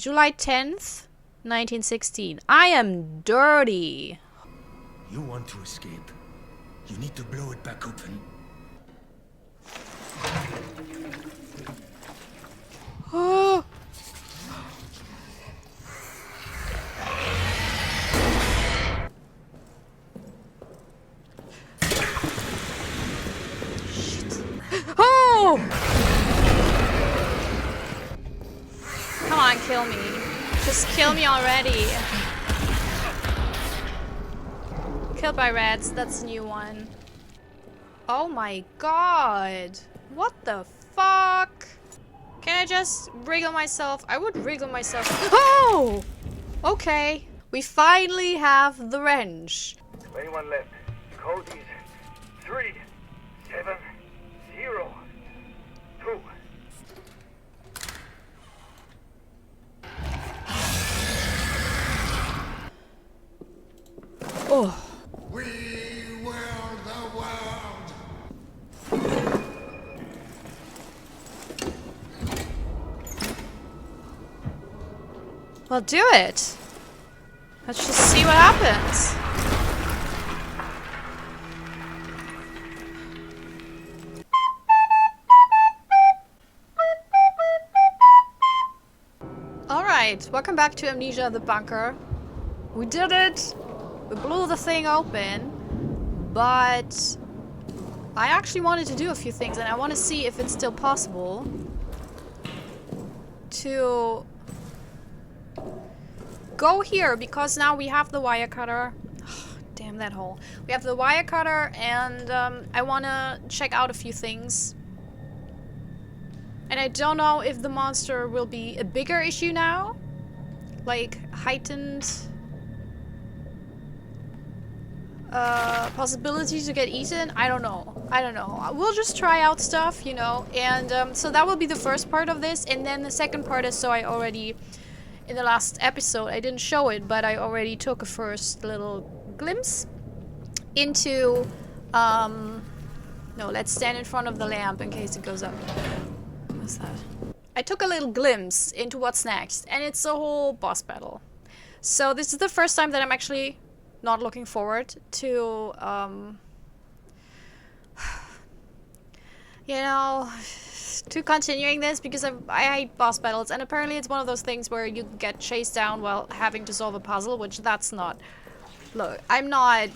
July 10th, 1916. I am dirty. You want to escape. You need to blow it back open. Oh. Shit. Oh! Come on, kill me. Just kill me already. Killed by rats, that's a new one. Oh my god. What the fuck? Can I just wriggle myself? I would wriggle myself. Oh! Okay. We finally have the wrench. Anyone left? Code is 3702. Oh. We will the world. Well, do it. Let's just see what happens. Alright, welcome back to Amnesia, the bunker. We did it! We blew the thing open, but I actually wanted to do a few things and I want to see if it's still possible to go here, because now we have the wire cutter. Damn that hole. We have the wire cutter and I want to check out a few things. And I don't know if the monster will be a bigger issue now. Like heightened possibility to get eaten. I don't know. We'll just try out stuff, you know. And so that will be the first part of this. And then the second part is, so I already, in the last episode, I didn't show it, but I already took a first little glimpse into, no, let's stand in front of the lamp in case it goes up. What's that? I took a little glimpse into what's next, and it's a whole boss battle. So this is the first time that I'm actually not looking forward to, you know, to continuing this, because I hate boss battles, and apparently it's one of those things where you get chased down while having to solve a puzzle, which that's not. Look, I'm not.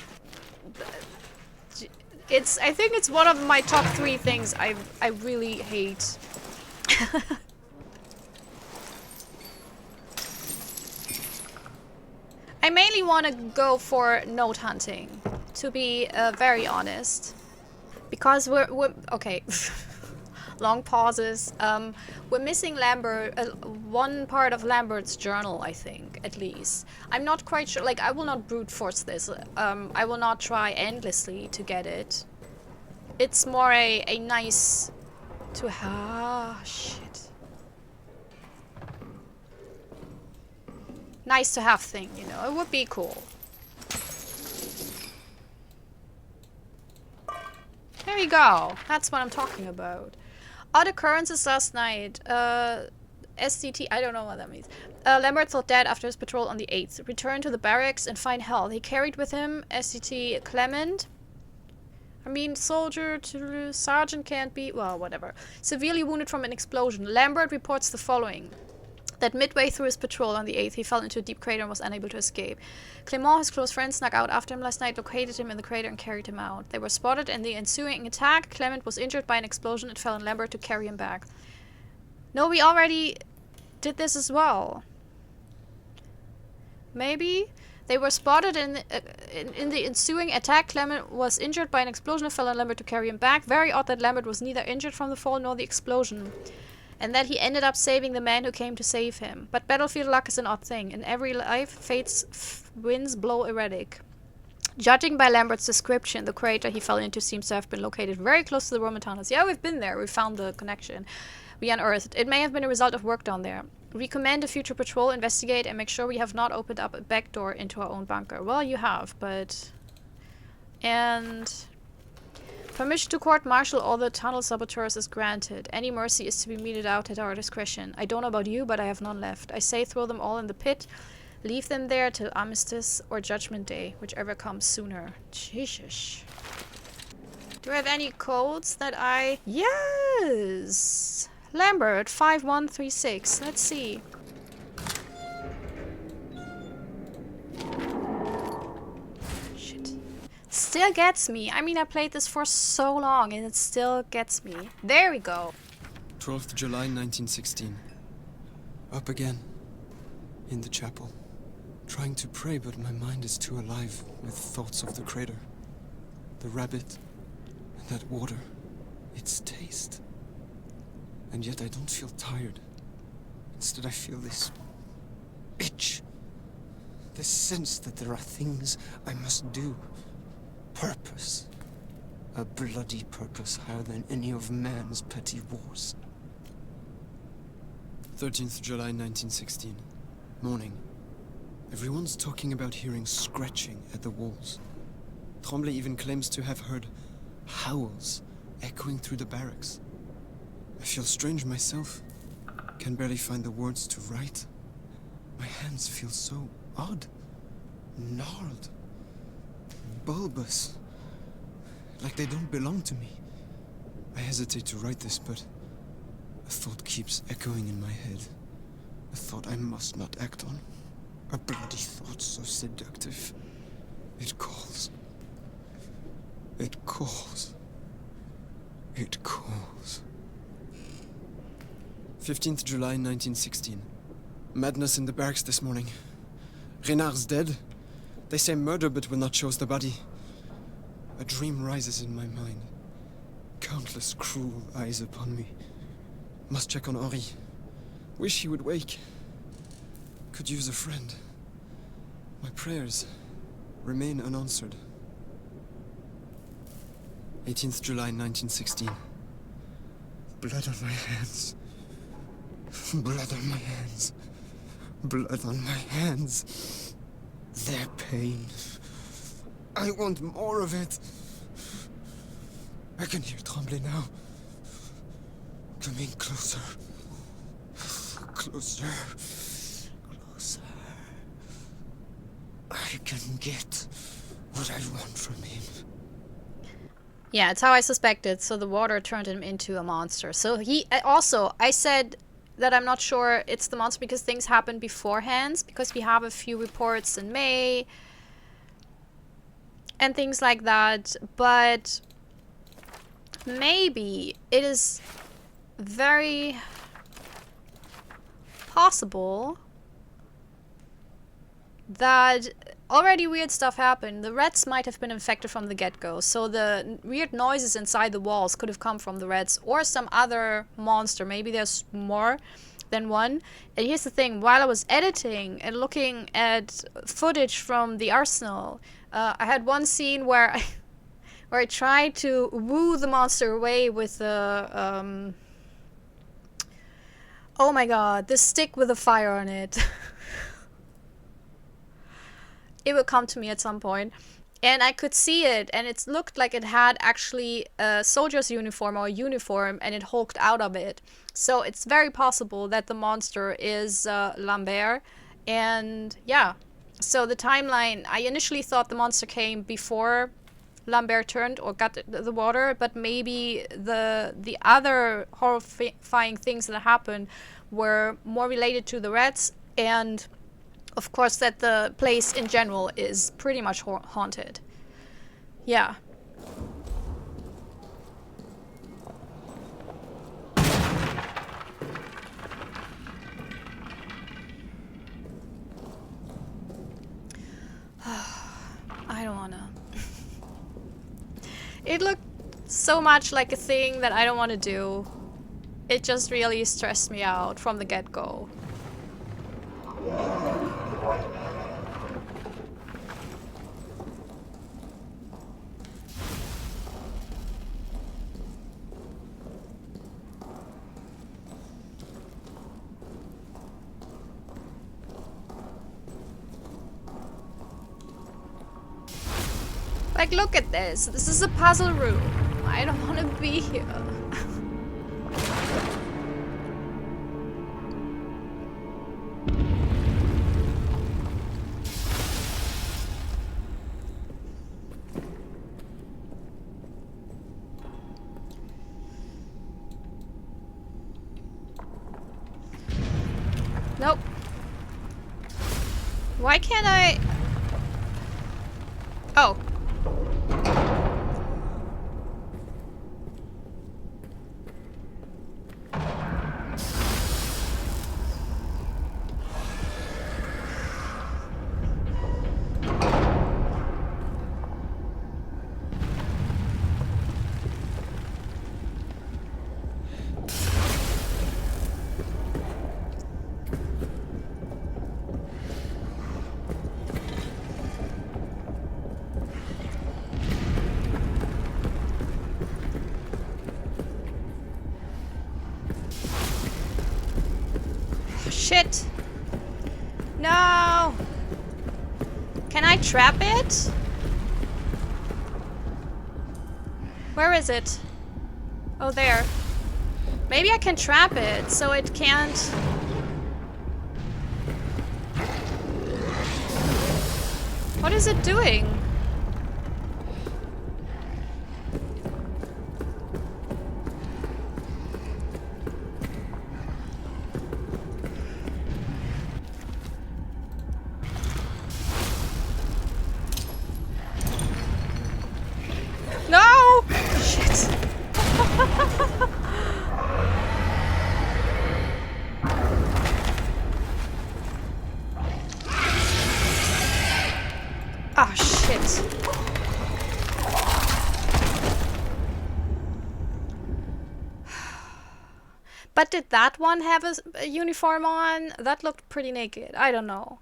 I think it's one of my top 3 things I really hate. I mainly want to go for note hunting, to be very honest, because we're okay. Long pauses. We're missing Lambert, one part of Lambert's journal, I think, at least. I'm not quite sure. Like, I will not brute force this. I will not try endlessly to get it. It's more a nice to have. Shit. Nice to have thing, you know. It would be cool. There we go. That's what I'm talking about. Odd occurrences last night. SCT, I don't know what that means. Lambert thought dead after his patrol on the 8th. Returned to the barracks and find health. He carried with him SCT Clement. I mean, soldier to sergeant can't be... Well, whatever. Severely wounded from an explosion. Lambert reports the following. That midway through his patrol on the 8th, he fell into a deep crater and was unable to escape. Clement, his close friend, snuck out after him last night, located him in the crater and carried him out. They were spotted in the ensuing attack. Clement was injured by an explosion. It fell on Lambert to carry him back. No, we already did this as well. Maybe? They were spotted in the ensuing attack. Clement was injured by an explosion. It fell on Lambert to carry him back. Very odd that Lambert was neither injured from the fall nor the explosion, and that he ended up saving the man who came to save him. But battlefield luck is an odd thing. In every life, fate's winds blow erratic. Judging by Lambert's description, the crater he fell into seems to have been located very close to the Roman tunnels. Yeah, we've been there. We found the connection. We unearthed. It may have been a result of work down there. Recommend a future patrol, investigate, and make sure we have not opened up a back door into our own bunker. Well, you have, but... And... Permission to court-martial all the tunnel saboteurs is granted. Any mercy is to be meted out at our discretion. I don't know about you, but I have none left. I say throw them all in the pit. Leave them there till Armistice or Judgment Day, whichever comes sooner. Jesus. Do I have any codes that I... Yes! Lambert, 5136. Let's see. Shit. Still gets me. I mean, I played this for so long and it still gets me. There we go. 12th July 1916. Up again. In the chapel. Trying to pray, but my mind is too alive with thoughts of the crater. The rabbit. And that water. Its taste. And yet I don't feel tired. Instead I feel this itch. This sense that there are things I must do. Purpose. A bloody purpose higher than any of man's petty wars. 13th July 1916. Morning. Everyone's talking about hearing scratching at the walls. Tremblay even claims to have heard howls echoing through the barracks. I feel strange myself. Can barely find the words to write. My hands feel so odd. Gnarled. Bulbous. Like they don't belong to me. I hesitate to write this, but a thought keeps echoing in my head. A thought I must not act on. A bloody thought so seductive. It calls. It calls. It calls. 15th July 1916. Madness in the barracks this morning. Renard's dead. They say murder but will not show us the body. A dream rises in my mind. Countless cruel eyes upon me. Must check on Henri. Wish he would wake. Could use a friend. My prayers remain unanswered. 18th July 1916. Blood on my hands. Blood on my hands. Blood on my hands. Their pain. I want more of it. I can hear Tremblay now. Coming closer. Closer. Closer. I can get what I want from him. Yeah, it's how I suspected. So the water turned him into a monster. So he also, I said that I'm not sure it's the monster because things happened beforehand, because we have a few reports in May and things like that, but maybe it is very possible that already weird stuff happened. The rats might have been infected from the get-go, so the weird noises inside the walls could have come from the rats or some other monster. Maybe there's more than one. And here's the thing, while I was editing and looking at footage from the arsenal, I had one scene where I tried to woo the monster away with the oh my god, the stick with the fire on it. It will come to me at some point. And I could see it, and it looked like it had actually a soldier's uniform or a uniform, and it hulked out of it. So it's very possible that the monster is Lambert. And yeah, so the timeline, I initially thought the monster came before Lambert turned or got the water, but maybe the other horrifying things that happened were more related to the rats, and of course that the place in general is pretty much haunted. Yeah. I don't wanna. It looked so much like a thing that I don't want to do. It just really stressed me out from the get-go. Like, look at this. This is a puzzle room. I don't want to be here. Nope. Why can't I? Oh. Shit! No! Can I trap it? Where is it? Oh, there. Maybe I can trap it so it can't... What is it doing? No! Shit. Ah, shit. But did that one have a uniform on? That looked pretty naked. I don't know.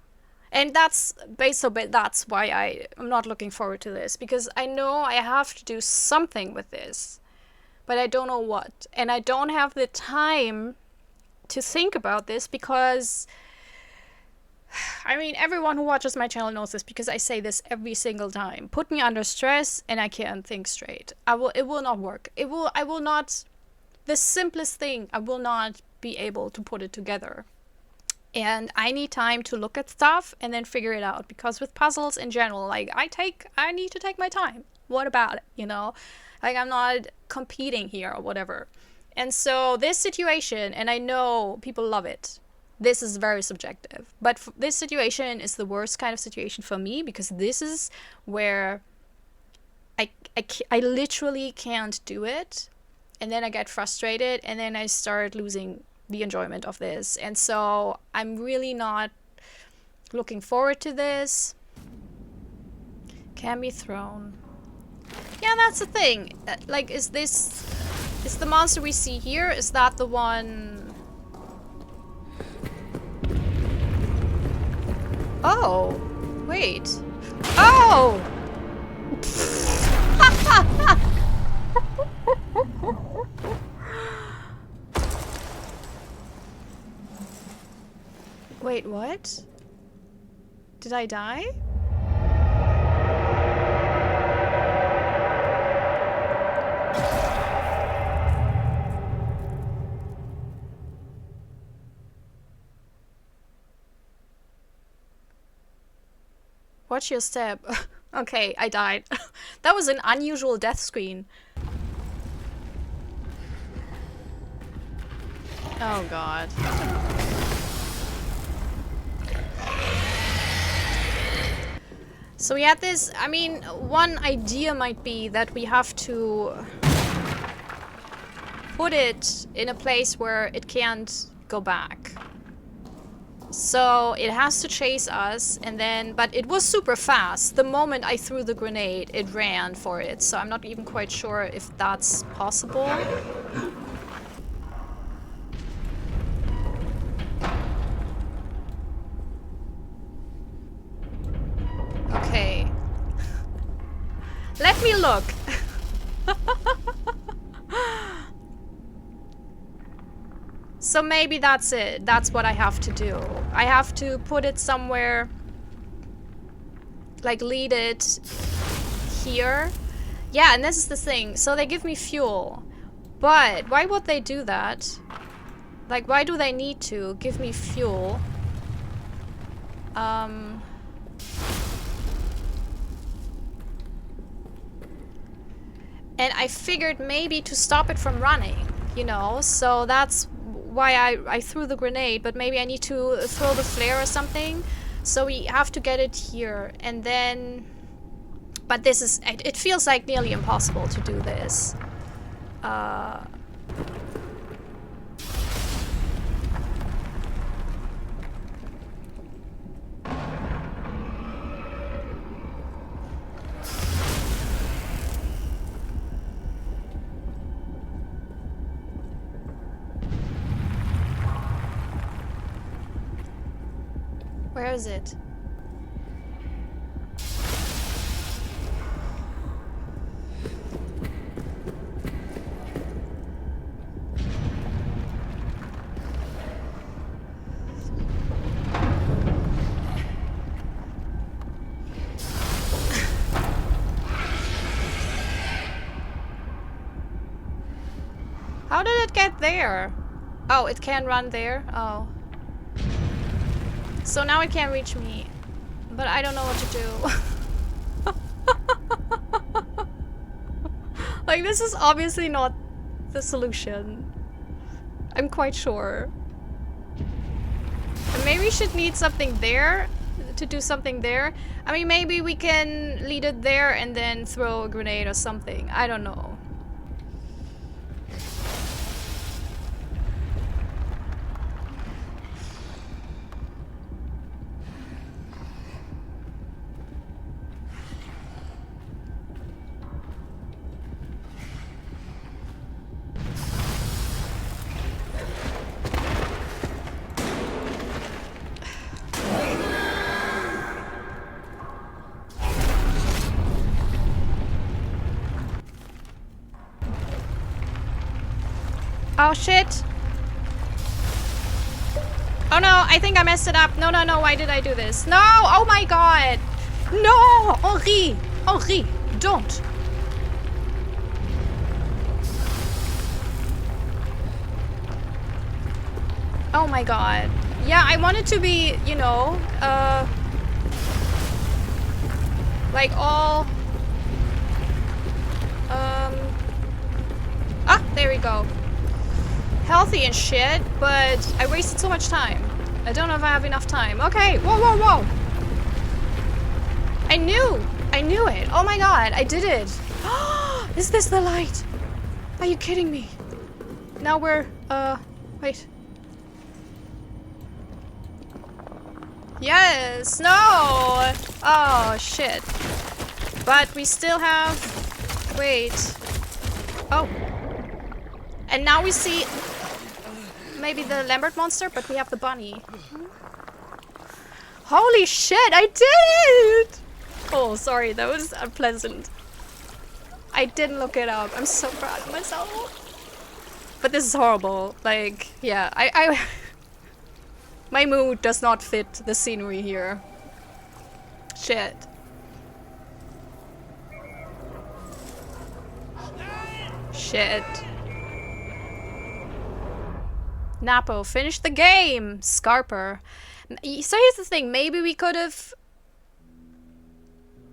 And that's that's why I'm not looking forward to this, because I know I have to do something with this, but I don't know what. And I don't have the time to think about this because, I mean, everyone who watches my channel knows this because I say this every single time. Put me under stress and I can't think straight. It will not work. I will not, the simplest thing, I will not be able to put it together. And I need time to look at stuff and then figure it out. Because with puzzles in general, like, I need to take my time. What about it, you know? Like, I'm not competing here or whatever. And so this situation, and I know people love it, this is very subjective. But this situation is the worst kind of situation for me, because this is where I literally can't do it. And then I get frustrated, and then I start losing the enjoyment of this. And so I'm really not looking forward to this. Can be thrown. Yeah, that's the thing. Like, is the monster we see here, is that the one? Oh, wait. Oh! Wait, what? Did I die? Watch your step. Okay, I died. That was an unusual death screen. Oh god. So we had this, I mean, one idea might be that we have to put it in a place where it can't go back. So it has to chase us, and then, but it was super fast. The moment I threw the grenade, it ran for it. So I'm not even quite sure if that's possible. Okay. Let me look. So maybe that's it. That's what I have to do. I have to put it somewhere, like lead it here. Yeah, and this is the thing. So they give me fuel. But why would they do that? Like, why do they need to give me fuel? And I figured maybe to stop it from running, you know? So that's why I threw the grenade, but maybe I need to throw the flare or something. So we have to get it here, and then... But this is... It feels like nearly impossible to do this. Where is it? How did it get there? Oh, it can run there? Oh. So now it can't reach me. But I don't know what to do. Like, this is obviously not the solution. I'm quite sure. And maybe we should need something there to do something there. I mean, maybe we can lead it there and then throw a grenade or something. I don't know. Oh shit! Oh no, I think I messed it up. No, no, no, why did I do this? No! Oh my god! No! Henri! Henri! Don't! Oh my god. Yeah, I wanted to be, you know, like all... Ah, there we go. Healthy and shit, but I wasted so much time. I don't know if I have enough time. Okay, whoa, whoa, whoa! I knew it. Oh my god, I did it. Is this the light? Are you kidding me? Now we're, wait. Yes, no! Oh, shit. But we still have, wait. Oh. And now we see maybe the Lambert monster, but we have the bunny. Holy shit, I did it! Oh, sorry, that was unpleasant. I didn't look it up. I'm so proud of myself. But this is horrible. Like, yeah, I my mood does not fit the scenery here. Shit. Shit. Napo, finish the game! Scarper. So here's the thing, maybe we could have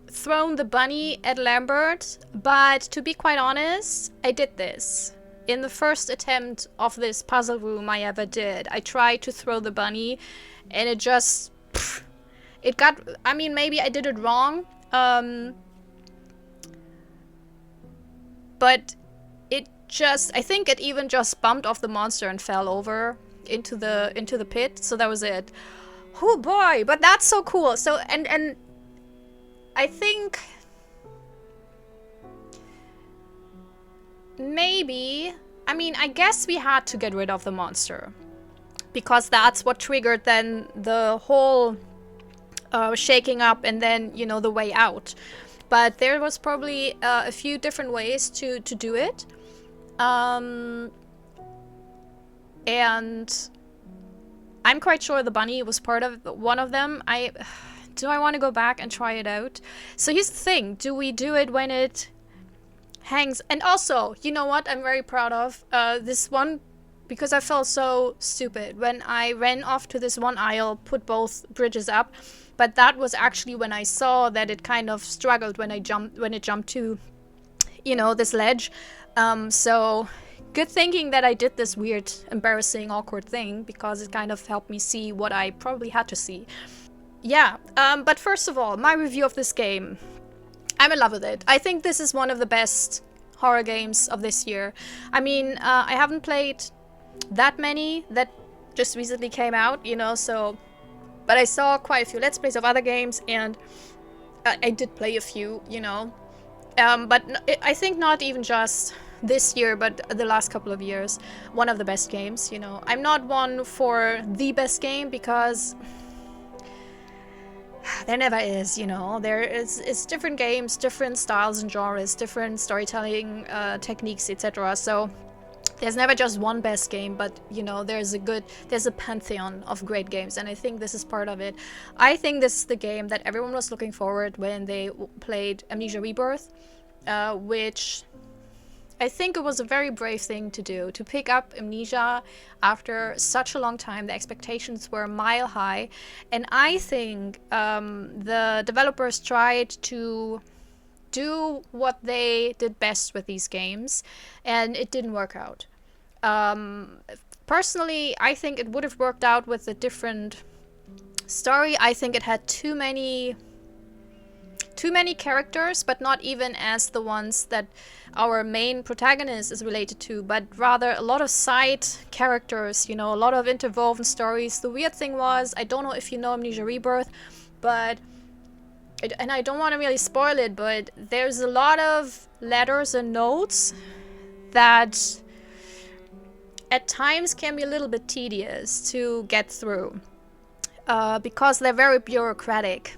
thrown the bunny at Lambert, but to be quite honest, I did this. In the first attempt of this puzzle room I ever did, I tried to throw the bunny, and it just... it got... I mean, maybe I did it wrong, but it just... I think it even just bumped off the monster and fell over into the pit, so that was it. Oh boy, but that's so cool. So, and I think... maybe... I mean, I guess we had to get rid of the monster. Because that's what triggered then the whole shaking up and then, you know, the way out. But there was probably a few different ways to do it. And I'm quite sure the bunny was part of one of them. Do I want to go back and try it out? So here's the thing. Do we do it when it hangs. And also, you know what I'm very proud of? This one, because I felt so stupid when I ran off to this one aisle, put both bridges up, but that was actually when I saw that it kind of struggled when it jumped to, you know, this ledge. So good thinking that I did this weird, embarrassing, awkward thing, because it kind of helped me see what I probably had to see. Yeah, but first of all, my review of this game. I'm in love with it. I think this is one of the best horror games of this year. I mean, I haven't played that many that just recently came out, you know, so... But I saw quite a few Let's Plays of other games, and I did play a few, you know. But I think not even just this year, but the last couple of years. One of the best games, you know. I'm not one for the best game, because... there never is, you know. It's different games, different styles and genres, different storytelling techniques, etc. So there's never just one best game, but you know, there's a pantheon of great games, and I think this is part of it. I think this is the game that everyone was looking forward when they played Amnesia Rebirth, which I think it was a very brave thing to do, to pick up Amnesia after such a long time. The expectations were mile high, and I think the developers tried to do what they did best with these games, and it didn't work out. Personally, I think it would have worked out with a different story. I think it had too many characters, but not even as the ones that our main protagonist is related to, but rather a lot of side characters, you know, a lot of interwoven stories. The weird thing was, I don't know if you know Amnesia Rebirth, but... and I don't want to really spoil it, but there's a lot of letters and notes that at times can be a little bit tedious to get through, because they're very bureaucratic.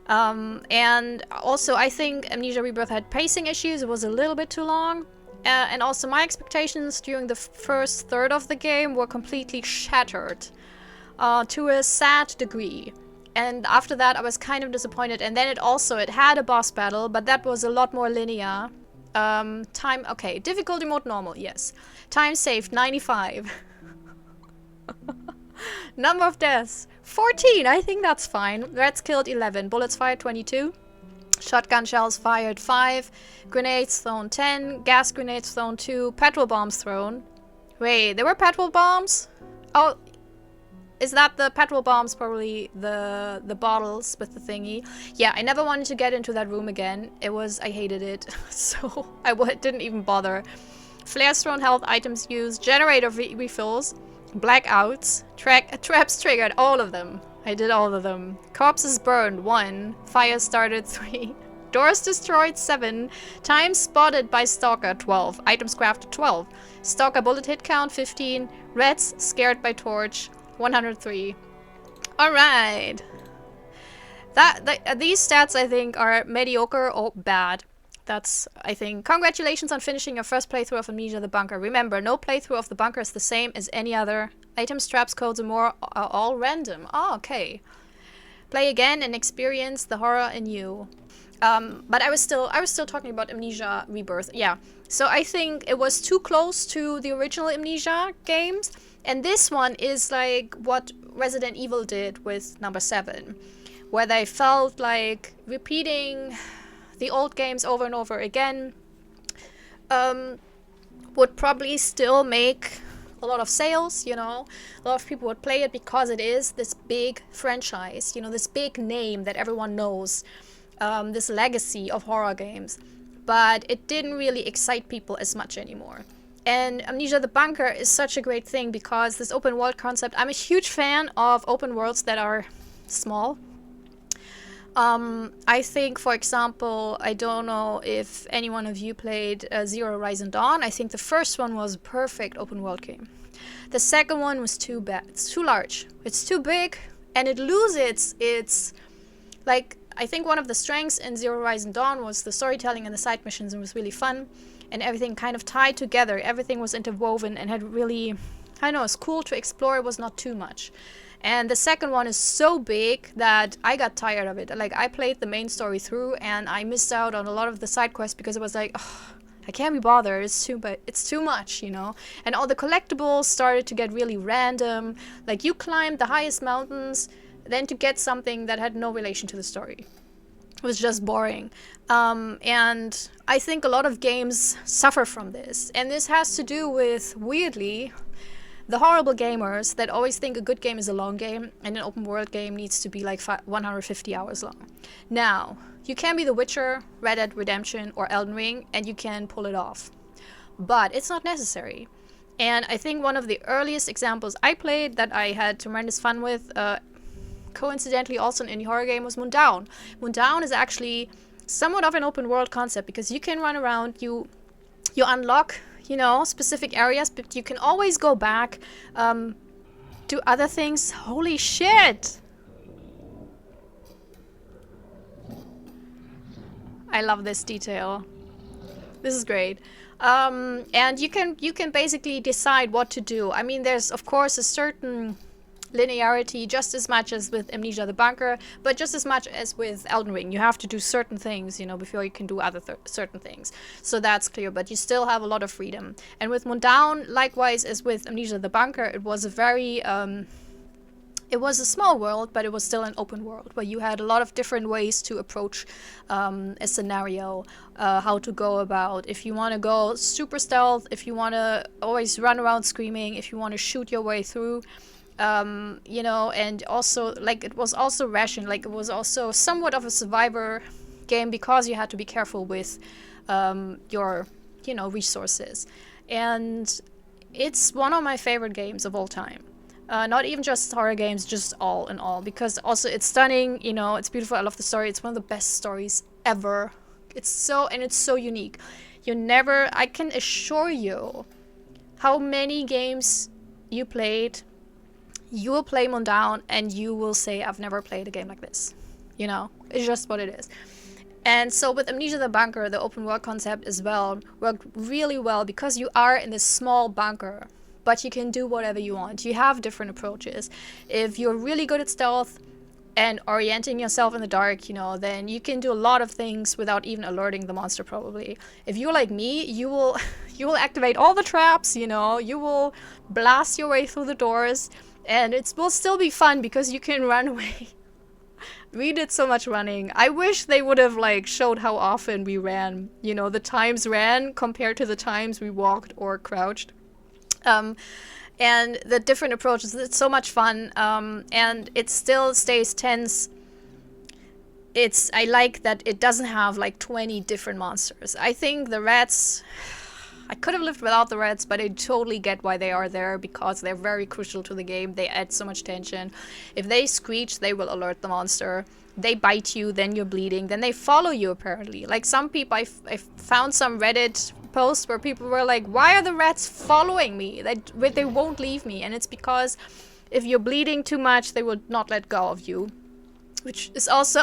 And also I think Amnesia Rebirth had pacing issues. It was a little bit too long. And also my expectations during the first third of the game were completely shattered to a sad degree. And after that I was kind of disappointed. And then it had a boss battle, but that was a lot more linear. Okay, difficulty mode normal, yes. Time saved 95. Number of deaths 14, I think that's fine. Rats killed 11, bullets fired 22, shotgun shells fired 5, grenades thrown 10, gas grenades thrown 2, petrol bombs thrown. Wait, there were petrol bombs? Oh, is that the petrol bombs? Probably the bottles with the thingy. Yeah, I never wanted to get into that room again. I hated it, so I didn't even bother. Flares thrown, health items used, generator refills, blackouts, traps triggered, all of them. I did all of them. Corpses burned, 1. Fire started, 3. Doors destroyed, 7. Time spotted by Stalker, 12. Items crafted, 12. Stalker bullet hit count, 15. Rats scared by torch, 103. Alright. These stats, I think, are mediocre or bad. That's, I think, congratulations on finishing your first playthrough of Amnesia the Bunker. Remember, no playthrough of the Bunker is the same as any other. Items, traps, codes, and more are all random. Oh, okay. Play again and experience the horror in you. But I was still talking about Amnesia Rebirth. Yeah. So I think it was too close to the original Amnesia games. And this one is like what Resident Evil did with number 7. Where they felt like repeating the old games over and over again would probably still make a lot of sales, you know. A lot of people would play it because it is this big franchise, you know, this big name that everyone knows, this legacy of horror games. But it didn't really excite people as much anymore. And Amnesia the Bunker is such a great thing because this open world concept, I'm a huge fan of open worlds that are small. I think, for example, I don't know if any one of you played Zero Horizon Dawn. I think the first one was a perfect open world game. The second one was too bad. It's too large. It's too big, and it loses its... Like, I think one of the strengths in Zero Horizon Dawn was the storytelling and the side missions, and it was really fun. And everything kind of tied together. Everything was interwoven and had really I know, it's cool to explore. It was not too much. And the second one is so big that I got tired of it. Like, I played the main story through and I missed out on a lot of the side quests because it was like, oh, I can't be bothered. It's too much, you know. And all the collectibles started to get really random. Like, you climbed the highest mountains, then to get something that had no relation to the story. It was just boring. And I think a lot of games suffer from this. And this has to do with, weirdly, the horrible gamers that always think a good game is a long game and an open world game needs to be like 150 hours long. Now, you can be The Witcher, Red Dead Redemption, or Elden Ring, and you can pull it off. But it's not necessary. And I think one of the earliest examples I played that I had tremendous fun with, coincidentally also an indie horror game, was Moondown. Moondown is actually somewhat of an open world concept because you can run around, you unlock, you know, specific areas, but you can always go back, do other things. Holy shit! I love this detail. This is great. And you can basically decide what to do. I mean, there's of course a certain linearity, just as much as with Amnesia the Bunker, but just as much as with Elden Ring. You have to do certain things, you know, before you can do other certain things. So that's clear, but you still have a lot of freedom. And with Moondown, likewise as with Amnesia the Bunker, it was a very... it was a small world, but it was still an open world where you had a lot of different ways to approach a scenario, how to go about. If you want to go super stealth, if you want to always run around screaming, if you want to shoot your way through, you know, and also, like, it was also ration, like, it was also somewhat of a survivor game because you had to be careful with your, you know, resources. And it's one of my favorite games of all time. Not even just horror games, just all in all, because also it's stunning, you know, it's beautiful, I love the story, it's one of the best stories ever. It's so unique. I can assure you, how many games you played, you will play Moondown and you will say, I've never played a game like this. You know, it's just what it is. And so with Amnesia the Bunker, the open world concept as well worked really well because you are in this small bunker, but you can do whatever you want. You have different approaches. If you're really good at stealth and orienting yourself in the dark, you know, then you can do a lot of things without even alerting the monster probably. If you're like me, you will activate all the traps, you know, you will blast your way through the doors, and it will still be fun because you can run away. We did so much running. I wish they would have like showed how often we ran, you know, the times ran compared to the times we walked or crouched. And the different approaches, it's so much fun, and it still stays tense. I like that it doesn't have like 20 different monsters. I think the rats, I could have lived without the rats, but I totally get why they are there because they're very crucial to the game. They add so much tension. If they screech, they will alert the monster. They bite you, then you're bleeding, then they follow you apparently. Like some people, I found some Reddit posts where people were like, why are the rats following me? They won't leave me. And it's because if you're bleeding too much, they will not let go of you. Which is also...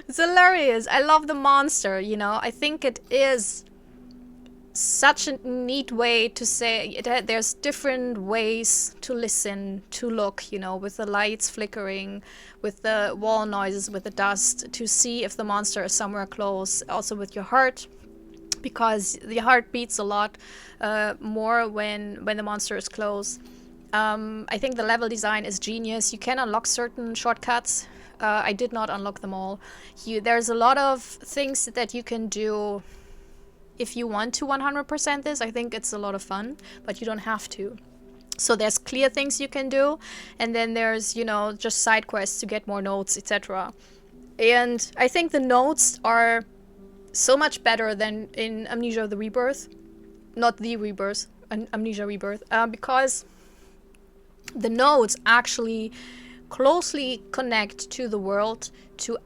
It's hilarious. I love the monster, you know. I think it is such a neat way to say there's different ways to listen, to look, you know, with the lights flickering, with the wall noises, with the dust, to see if the monster is somewhere close. Also with your heart, because the heart beats a lot more when the monster is close. I think the level design is genius. You can unlock certain shortcuts. I did not unlock them all. There's a lot of things that you can do if you want to 100% this. I think it's a lot of fun, but you don't have to. So there's clear things you can do, and then there's, you know, just side quests to get more notes, etc. And I think the notes are so much better than in Amnesia the Rebirth. Not the Rebirth, Amnesia Rebirth, because the notes actually closely connect to the world, to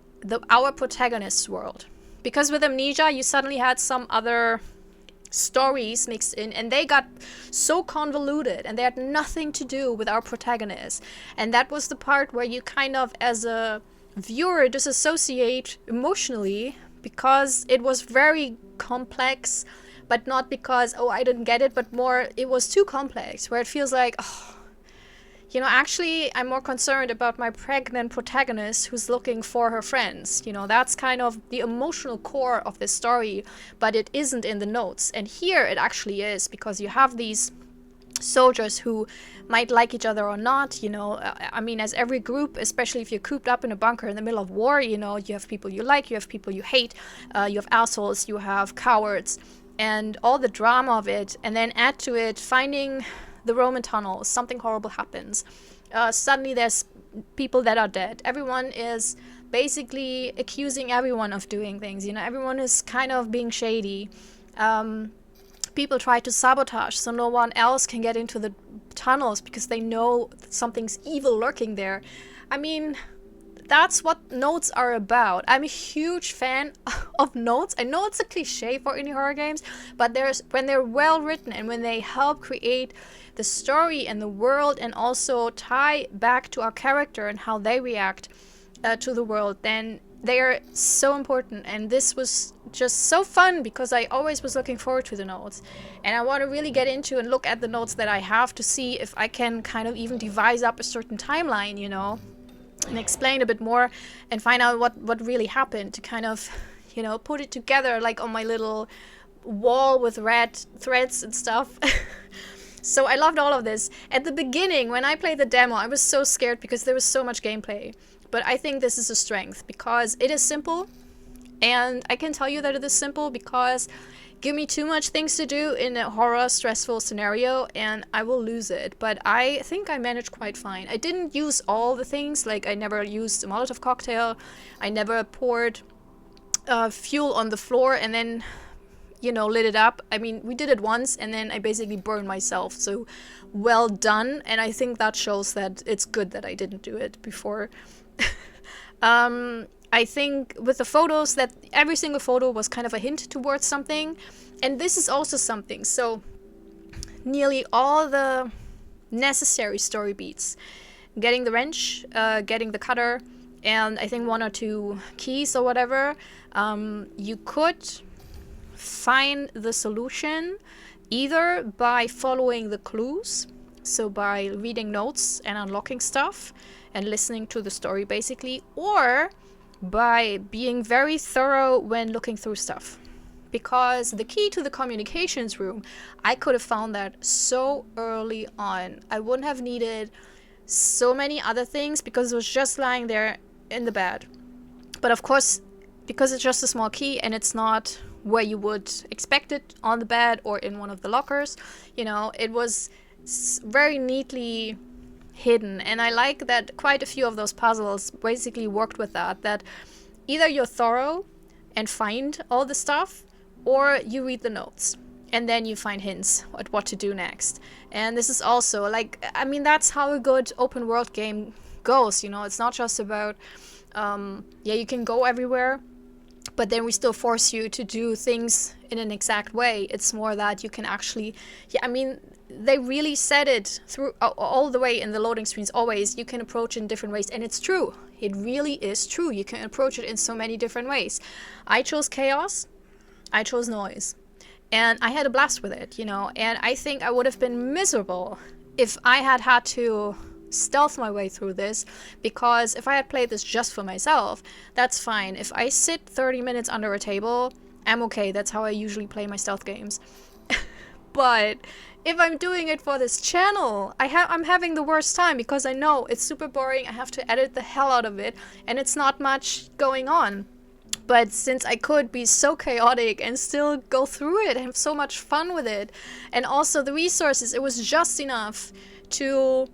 our protagonist's world. Because with Amnesia, you suddenly had some other stories mixed in, and they got so convoluted, and they had nothing to do with our protagonist. And that was the part where you kind of, as a viewer, disassociate emotionally, because it was very complex, but not because, oh, I didn't get it, but more it was too complex, where it feels like, oh, you know, actually, I'm more concerned about my pregnant protagonist who's looking for her friends. You know, that's kind of the emotional core of this story, but it isn't in the notes. And here it actually is, because you have these soldiers who might like each other or not, you know. I mean, as every group, especially if you're cooped up in a bunker in the middle of war, you know, you have people you like, you have people you hate, you have assholes, you have cowards, and all the drama of it. And then add to it finding the Roman tunnels, something horrible happens. Suddenly there's people that are dead. Everyone is basically accusing everyone of doing things, you know, everyone is kind of being shady. People try to sabotage so no one else can get into the tunnels because they know something's evil lurking there. I mean, that's what notes are about. I'm a huge fan of notes. I know it's a cliche for indie horror games, but when they're well written and when they help create the story and the world and also tie back to our character and how they react to the world, then they are so important. And this was just so fun because I always was looking forward to the notes, and I want to really get into and look at the notes that I have to see if I can kind of even devise up a certain timeline, you know, and explain a bit more and find out what really happened, to kind of, you know, put it together like on my little wall with red threads and stuff. So I loved all of this. At the beginning, when I played the demo, I was so scared because there was so much gameplay. But I think this is a strength because it is simple. And I can tell you that it is simple because give me too much things to do in a horror stressful scenario and I will lose it. But I think I managed quite fine. I didn't use all the things, like I never used a Molotov cocktail. I never poured fuel on the floor and then, you know, lit it up. I mean, we did it once and then I basically burned myself. So well done. And I think that shows that it's good that I didn't do it before. I think with the photos, that every single photo was kind of a hint towards something. And this is also something. So nearly all the necessary story beats, getting the wrench, getting the cutter, and I think 1 or 2 keys or whatever, you could find the solution either by following the clues, so by reading notes and unlocking stuff and listening to the story basically, or by being very thorough when looking through stuff. Because the key to the communications room, I could have found that so early on. I wouldn't have needed so many other things because it was just lying there in the bed. But of course, because it's just a small key and it's not where you would expect it, on the bed or in one of the lockers, you know, it was very neatly hidden. And I like that quite a few of those puzzles basically worked with that either you're thorough and find all the stuff, or you read the notes and then you find hints at what to do next. And this is also like, I mean, that's how a good open world game goes, you know. It's not just about you can go everywhere, but then we still force you to do things in an exact way. It's more that you can actually, I mean, they really said it through all the way in the loading screens. Always, you can approach it in different ways, and it's true. It really is true. You can approach it in so many different ways. I chose chaos. I chose noise, and I had a blast with it, you know. And I think I would have been miserable if I had to stealth my way through this, because if I had played this just for myself, that's fine. If I sit 30 minutes under a table, I'm okay. That's how I usually play my stealth games. But if I'm doing it for this channel, I'm having the worst time because I know it's super boring. I have to edit the hell out of it and it's not much going on. But since I could be so chaotic and still go through it and have so much fun with it, and also the resources, it was just enough to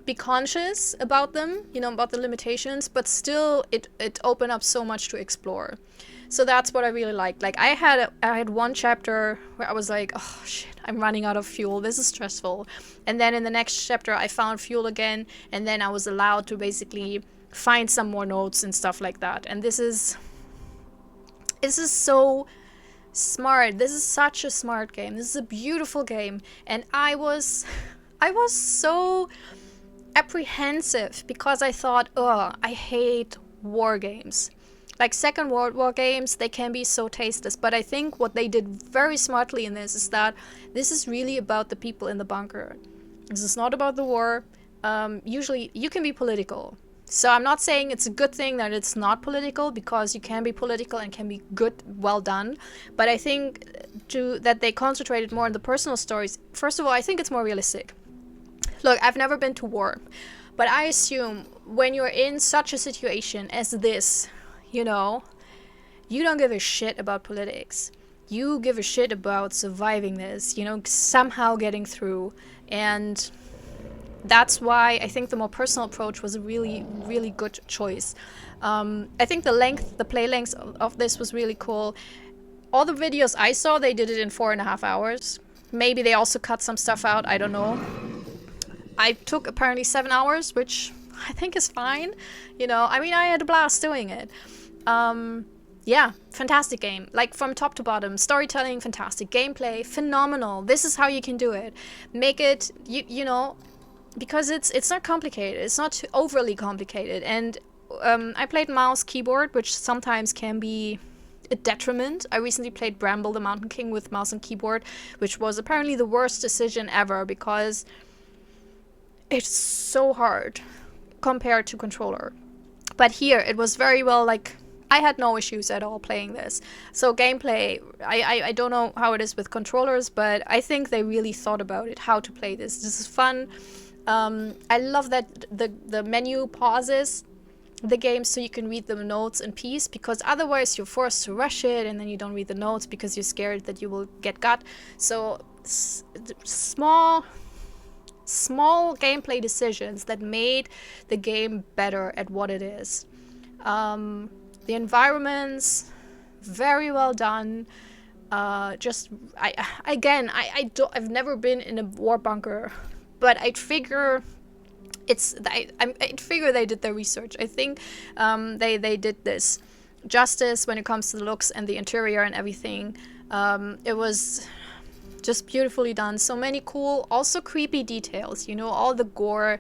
be conscious about them, you know, about the limitations, but still it opened up so much to explore. So that's what I really liked. Like I had one chapter where I was like, oh shit, I'm running out of fuel. This is stressful. And then in the next chapter I found fuel again, and then I was allowed to basically find some more notes and stuff like that. And this is so smart. This is such a smart game. This is a beautiful game. And I was so apprehensive because I thought, oh, I hate war games. Like Second World War games, they can be so tasteless, but I think what they did very smartly in this is that this is really about the people in the bunker. This is not about the war. Usually you can be political. So I'm not saying it's a good thing that it's not political, because you can be political and can be good, well done. But I think that they concentrated more on the personal stories. First of all, I think it's more realistic. Look, I've never been to war, but I assume when you're in such a situation as this, you know, you don't give a shit about politics. You give a shit about surviving this, you know, somehow getting through. And that's why I think the more personal approach was a really, really good choice. I think the play length of this was really cool. All the videos I saw, they did it in 4.5 hours. Maybe they also cut some stuff out, I don't know. I took apparently 7 hours, which I think is fine. You know, I mean, I had a blast doing it. Yeah, fantastic game. Like, from top to bottom. Storytelling, fantastic. Gameplay, phenomenal. This is how you can do it. Make it, you know, because it's not complicated. It's not too overly complicated. And I played mouse keyboard, which sometimes can be a detriment. I recently played Bramble the Mountain King with mouse and keyboard, which was apparently the worst decision ever, because it's so hard compared to controller. But here, it was very well, like, I had no issues at all playing this. So gameplay, I don't know how it is with controllers, but I think they really thought about it, how to play this. This is fun. I love that the menu pauses the game so you can read the notes in peace, because otherwise you're forced to rush it and then you don't read the notes because you're scared that you will get got. So small gameplay decisions that made the game better at what it is. The environments, very well done. I've never been in a war bunker, but I'd figure they did their research. I think they did this justice when it comes to the looks and the interior and everything. It was just beautifully done. So many cool, also creepy details. You know, all the gore,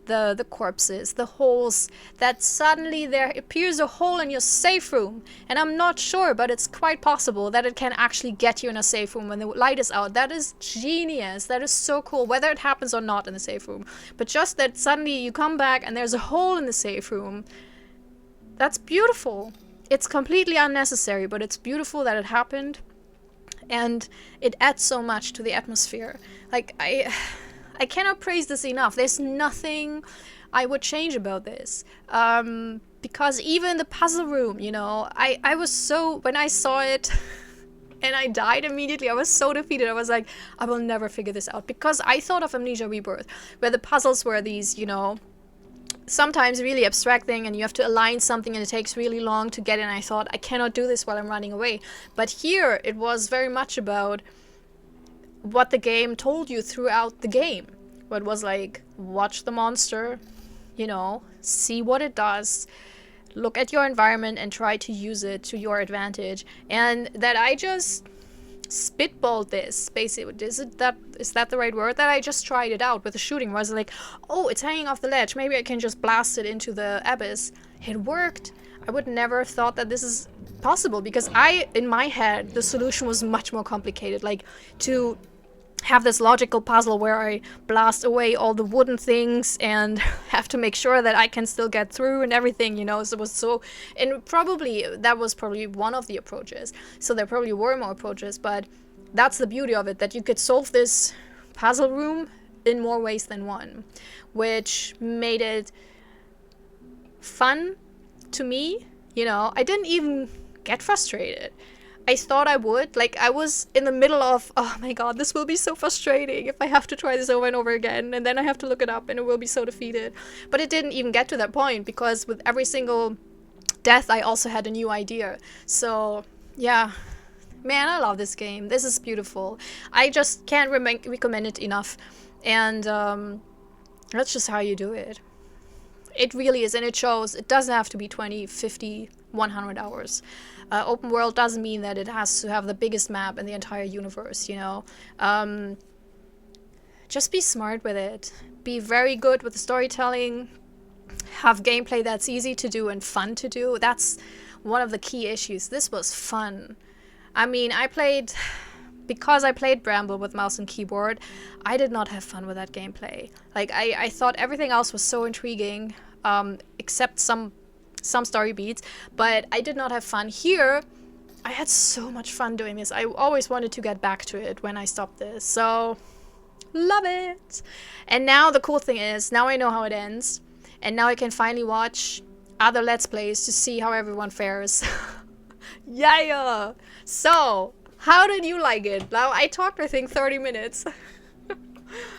the corpses, the holes, that suddenly there appears a hole in your safe room. And I'm not sure, but it's quite possible that it can actually get you in a safe room when the light is out. That is genius. That is so cool, whether it happens or not in the safe room. But just that suddenly you come back and there's a hole in the safe room. That's beautiful. It's completely unnecessary, but it's beautiful that it happened. And it adds so much to the atmosphere. Like, I cannot praise this enough. There's nothing I would change about this. Because even the puzzle room, you know, I was so, when I saw it and I died immediately, I was so defeated. I was like, I will never figure this out. Because I thought of Amnesia Rebirth, where the puzzles were these, you know, sometimes really abstract thing, and you have to align something and it takes really long to get in. I thought, I cannot do this while I'm running away. But here, it was very much about what the game told you throughout the game. What was like, watch the monster, you know, see what it does, look at your environment and try to use it to your advantage. And that I just spitballed this, basically. Is that the right word? That I just tried it out with the shooting, where I was like, oh, it's hanging off the ledge, maybe I can just blast it into the abyss. It worked. I would never have thought that this is possible, because in my head, the solution was much more complicated. Like, to have this logical puzzle where I blast away all the wooden things and have to make sure that I can still get through and everything, you know. So it was so, and probably that was probably one of the approaches. So there probably were more approaches, but that's the beauty of it, that you could solve this puzzle room in more ways than one, which made it fun to me. You know, I didn't even get frustrated. I thought I would. Like, I was in the middle of, oh my god, this will be so frustrating if I have to try this over and over again, and then I have to look it up and it will be so defeated. But it didn't even get to that point, because with every single death I also had a new idea. So yeah, man, I love this game. This is beautiful. I just can't recommend it enough. And that's just how you do it. It really is, and it shows. It doesn't have to be 20, 50, 100 hours. Open world doesn't mean that it has to have the biggest map in the entire universe, you know. Just be smart with it. Be very good with the storytelling. Have gameplay that's easy to do and fun to do. That's one of the key issues. This was fun. I mean, because I played Bramble with mouse and keyboard, I did not have fun with that gameplay. Like, I thought everything else was so intriguing, except some story beats, but I did not have fun. Here, I had so much fun doing this. I always wanted to get back to it when I stopped this, so love it. And now the cool thing is, now I know how it ends, and now I can finally watch other Let's Plays to see how everyone fares. Yeah! So, how did you like it? Now, I talked, I think, 30 minutes.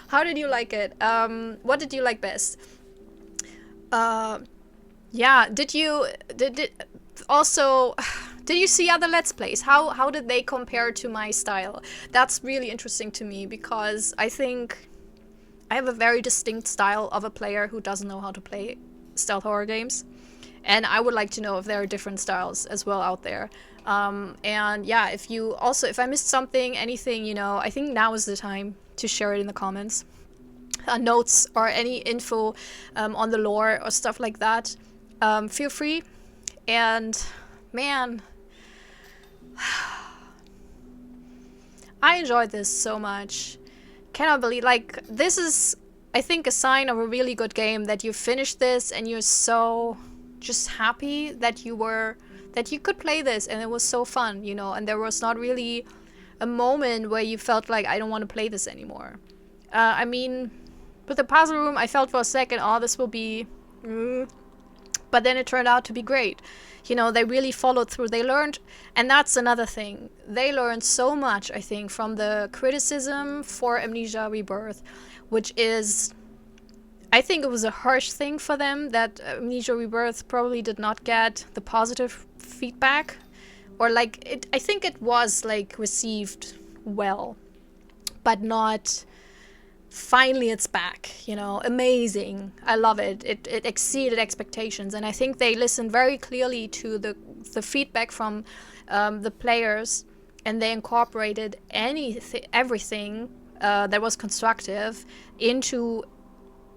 How did you like it? What did you like best? Yeah, did you see other Let's Plays? How did they compare to my style? That's really interesting to me, because I think I have a very distinct style of a player who doesn't know how to play stealth horror games. And I would like to know if there are different styles as well out there. And yeah, if I missed something, anything, you know, I think now is the time to share it in the comments. Notes or any info on the lore or stuff like that. Feel free. And man, I enjoyed this so much. Cannot believe, like, this is, I think, a sign of a really good game, that you finished this and you're so just happy that you could play this and it was so fun, you know, and there was not really a moment where you felt like, I don't want to play this anymore. I mean, with the puzzle room, I felt for a second, oh, this will be but then it turned out to be great. You know, they really followed through. They learned, and that's another thing. They learned so much, I think, from the criticism for Amnesia Rebirth, which is, I think it was a harsh thing for them that Amnesia Rebirth probably did not get the positive feedback, or like I think it was like received well, but not. Finally it's back, you know, amazing. I love it. It exceeded expectations, and I think they listened very clearly to the feedback from the players, and they incorporated everything that was constructive into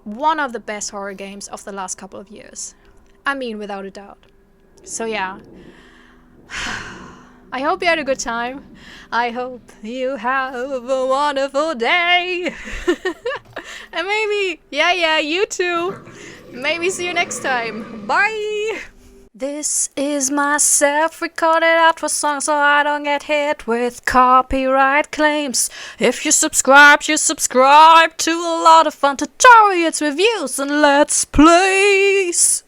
one of the best horror games of the last couple of years. I mean, without a doubt. So yeah. I hope you had a good time. I hope you have a wonderful day. And maybe, yeah, you too. Maybe see you next time. Bye. This is my self-recorded outro song, so I don't get hit with copyright claims. If you subscribe to a lot of fun tutorials, reviews, and let's plays.